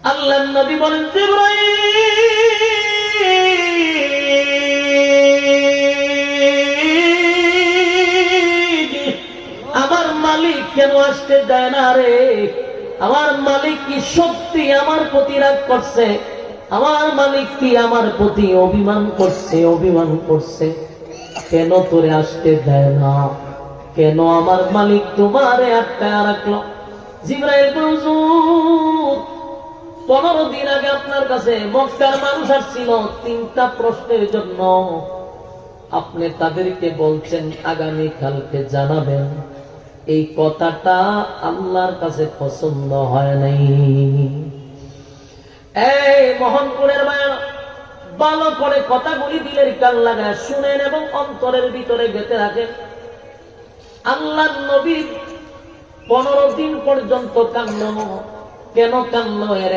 আল্লাহর নবী বলেন, জিবরাইল, আমার মালিক কেন আসতে দেয় না রে? আমার মালিক কি সত্যি আমার প্রতি রাগ করছে? আমার মালিক কি আমার প্রতি অভিমান করছে? কেন তোরে আসতে দেয় না? কেন আমার মালিক তোমারে আটকায় রাখলো? জিবরাইল হুজুর, 15 দিন আগে আপনার কাছে মক্কার মানুষ আসছিল 3টা প্রশ্নের জন্য। আপনি তাদেরকে বলছেন আগামী কালকে জানাবেন। এই কথাটা আল্লাহর কাছে পছন্দ হয় নাই। এই মোহনপুরের মায়া, ভালো করে কথাগুলি দিলের কান লাগায় শুনেন এবং অন্তরের ভিতরে গেঁথে রাখেন। আল্লাহর নবী 15 দিন পর্যন্ত কান্না। কেন কান্না?